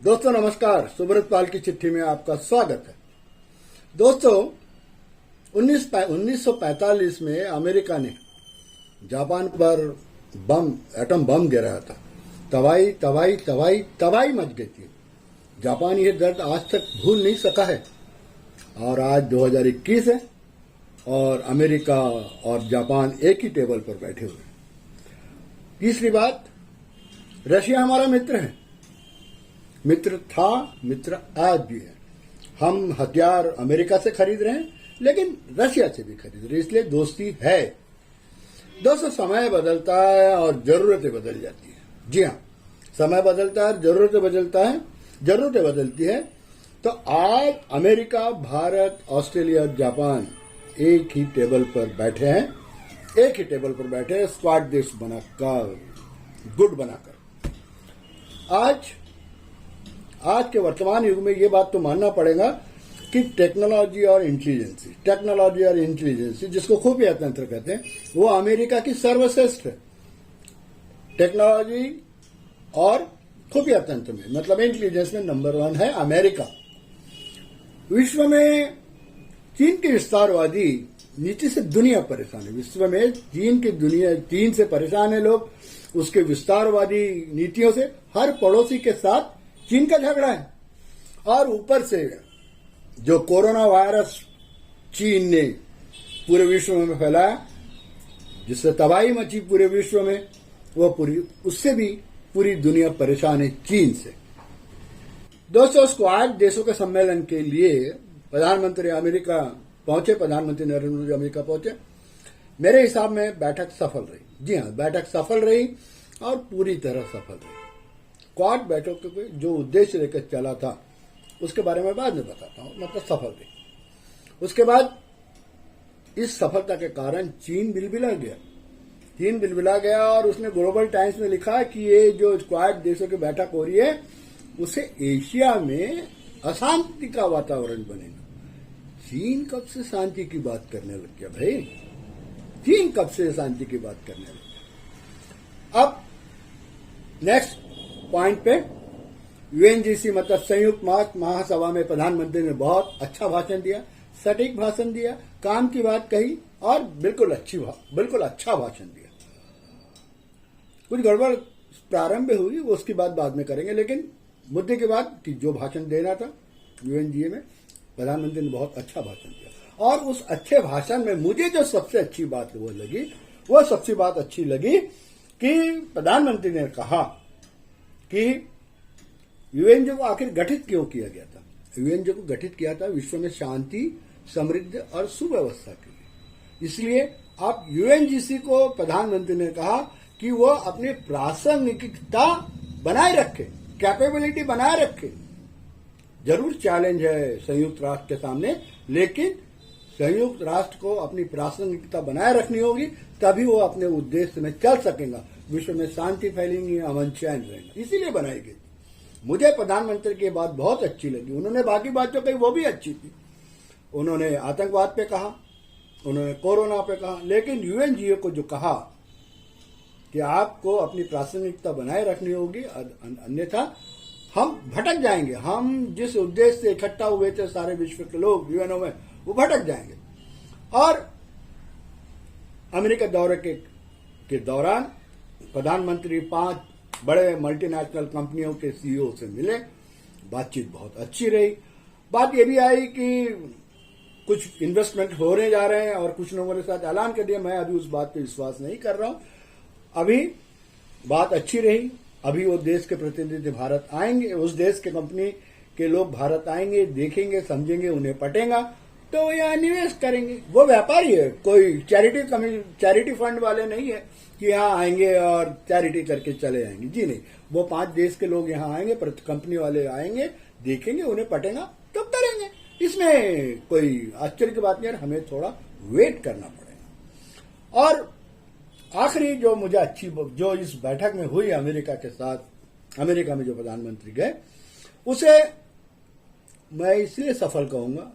दोस्तों नमस्कार। सुब्रत पाल की चिट्ठी में आपका स्वागत है। दोस्तों 1945 में अमेरिका ने जापान पर एटम बम गिराया था। तबाही मच गई थी। जापान ये दर्द आज तक भूल नहीं सका है। और आज 2021 है और अमेरिका और जापान एक ही टेबल पर बैठे हुए हैं। तीसरी बात, रशिया हमारा मित्र है, मित्र था, मित्र आज भी है। हम हथियार अमेरिका से खरीद रहे हैं लेकिन रशिया से भी खरीद रहे हैं, इसलिए दोस्ती है। दोस्तों समय बदलता है और जरूरतें बदल जाती है। जी हाँ, समय बदलता है, जरूरतें बदलती है। तो आज अमेरिका, भारत, ऑस्ट्रेलिया और जापान एक ही टेबल पर बैठे हैं, स्क्वाड देश बनाकर, गुट बनाकर। आज के वर्तमान युग में ये बात तो मानना पड़ेगा कि टेक्नोलॉजी और इंटेलिजेंसी जिसको खुफिया तंत्र कहते हैं, वो अमेरिका की सर्वश्रेष्ठ है। टेक्नोलॉजी और खुफिया तंत्र में, मतलब इंटेलिजेंस में नंबर 1 है अमेरिका। विश्व में चीन की विस्तारवादी नीति से दुनिया परेशान है। विश्व में चीन से परेशान है लोग, उसके विस्तारवादी नीतियों से। हर पड़ोसी के साथ चीन का झगड़ा है। और ऊपर से जो कोरोना वायरस चीन ने पूरे विश्व में फैलाया, जिससे तबाही मची पूरे विश्व में, उससे भी पूरी दुनिया परेशान है, चीन से। दोस्तों स्क्वाड देशों के सम्मेलन के लिए प्रधानमंत्री नरेंद्र मोदी अमेरिका पहुंचे। मेरे हिसाब में बैठक सफल रही। जी हाँ, बैठक सफल रही और पूरी तरह सफल रही। क्वाड बैठक के जो उद्देश्य लेकर चला था उसके बारे में बाद में बताता हूं, मतलब सफल रही। उसके बाद इस सफलता के कारण चीन बिलबिला गया और उसने ग्लोबल टाइम्स में लिखा कि ये जो क्वाड देशों की बैठक हो रही है उससे एशिया में अशांति का वातावरण बनेगा। चीन कब से शांति की बात करने लग गया भाई? चीन कब से शांति की बात करने लग गया? अब नेक्स्ट पॉइंट पे, यूएनजीसी मतलब संयुक्त महासभा में प्रधानमंत्री ने बहुत अच्छा भाषण दिया, सटीक भाषण दिया, काम की बात कही और बिल्कुल अच्छा भाषण दिया। कुछ गड़बड़ प्रारंभ में हुई, उसकी बात बाद में करेंगे, लेकिन मुद्दे की बात कि जो भाषण देना था यूएनजीए में, प्रधानमंत्री ने बहुत अच्छा भाषण दिया। और उस अच्छे भाषण में मुझे जो सबसे अच्छी बात अच्छी लगी कि प्रधानमंत्री ने कहा कि यूएनजीए को आखिर गठित क्यों किया गया था। यूएनजीए को गठित किया था विश्व में शांति, समृद्धि और सुव्यवस्था के लिए। इसलिए आप यूएनजीसी को, प्रधानमंत्री ने कहा कि वो अपनी प्रासंगिकता बनाए रखे, कैपेबिलिटी बनाए रखे। जरूर चैलेंज है संयुक्त राष्ट्र के सामने, लेकिन संयुक्त राष्ट्र को अपनी प्रासंगिकता बनाए रखनी होगी, तभी वो अपने उद्देश्य में चल सकेगा। विश्व में शांति फैलेंगी, अमन चैन रहेगा, इसीलिए बनाई गई। मुझे प्रधानमंत्री की बात बहुत अच्छी लगी। उन्होंने बाकी बात जो कही वो भी अच्छी थी। उन्होंने आतंकवाद पे कहा, उन्होंने कोरोना पे कहा, लेकिन यूएनजीए को जो कहा कि आपको अपनी प्रासंगिकता बनाए रखनी होगी, अन्यथा हम भटक जाएंगे। हम जिस उद्देश्य से इकट्ठा हुए थे सारे विश्व के लोग यूएनओ में, वो भटक जाएंगे। और अमेरिका दौरे के दौरान प्रधानमंत्री 5 बड़े मल्टीनेशनल कंपनियों के सीईओ से मिले। बातचीत बहुत अच्छी रही। बात यह भी आई कि कुछ इन्वेस्टमेंट होने जा रहे हैं और कुछ लोगों के साथ ऐलान कर दिया। मैं अभी उस बात पे विश्वास नहीं कर रहा हूं। अभी बात अच्छी रही। अभी वो देश के प्रतिनिधि भारत आएंगे, उस देश के कंपनी के लोग भारत आएंगे, देखेंगे, समझेंगे, उन्हें पटेगा तो वो यहाँ निवेश करेंगे। वो व्यापारी है, कोई चैरिटी फंड वाले नहीं है कि यहाँ आएंगे और चैरिटी करके चले जाएंगे। जी नहीं, वो 5 देश के लोग यहाँ आएंगे, कंपनी वाले आएंगे, देखेंगे, उन्हें पटेगा तो करेंगे। इसमें कोई आश्चर्य की बात नहीं है। हमें थोड़ा वेट करना पड़ेगा। और आखिरी जो मुझे जो इस बैठक में हुई अमेरिका के साथ, अमेरिका में जो प्रधानमंत्री गए, उसे मैं इसलिए सफल कहूंगा।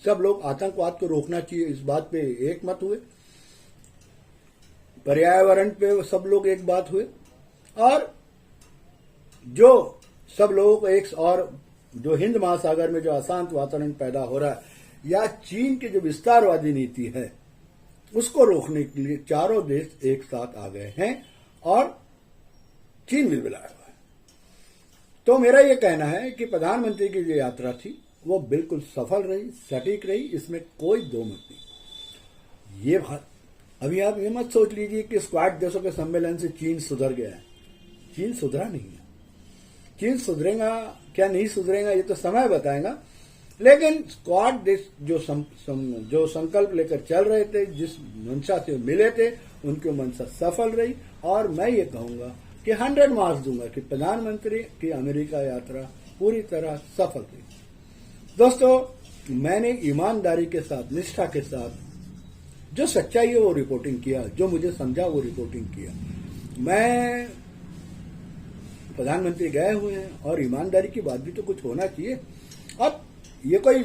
सब लोग आतंकवाद को रोकना चाहिए, इस बात पे एक मत हुए। पर्यावरण पे सब लोग एक बात हुए। और जो सब लोगों को एक और जो हिंद महासागर में जो अशांत वातावरण पैदा हो रहा है या चीन की जो विस्तारवादी नीति है उसको रोकने के लिए चारों देश एक साथ आ गए हैं और चीन भी बुलाया हुआ है। तो मेरा यह कहना है कि प्रधानमंत्री की जो यात्रा थी वो बिल्कुल सफल रही, सटीक रही, इसमें कोई दो मत नहीं। ये अभी आप ये मत सोच लीजिए कि क्वाड देशों के सम्मेलन से चीन सुधर गया है। चीन सुधरा नहीं है। चीन सुधरेगा क्या नहीं सुधरेगा ये तो समय बताएगा, लेकिन क्वाड देश जो संकल्प लेकर चल रहे थे, जिस मंशा से मिले थे, उनकी मंशा सफल रही। और मैं ये कहूंगा कि 100 मार्क्स दूंगा कि प्रधानमंत्री की अमेरिका यात्रा पूरी तरह सफल रही। दोस्तों, मैंने ईमानदारी के साथ, निष्ठा के साथ जो सच्चाई है वो रिपोर्टिंग किया, जो मुझे समझा वो रिपोर्टिंग किया। मैं प्रधानमंत्री गए हुए हैं और ईमानदारी की बात भी तो कुछ होना चाहिए। अब ये कोई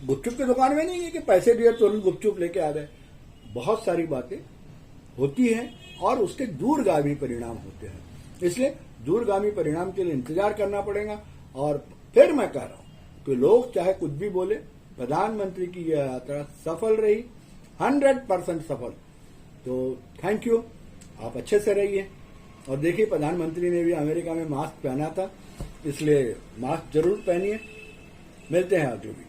गुपचुप की दुकान में नहीं है कि पैसे दिए तुरंत गुपचुप लेके आ गए। बहुत सारी बातें होती हैं और उसके दूरगामी परिणाम होते हैं, इसलिए दूरगामी परिणाम के लिए इंतजार करना पड़ेगा। और फिर मैं कह रहा हूं कि लोग चाहे कुछ भी बोले, प्रधानमंत्री की यह यात्रा सफल रही, 100% सफल। तो थैंक यू, आप अच्छे से रहिए। और देखिए, प्रधानमंत्री ने भी अमेरिका में मास्क पहना था, इसलिए मास्क जरूर पहनिए। मिलते हैं अगले वीडियो।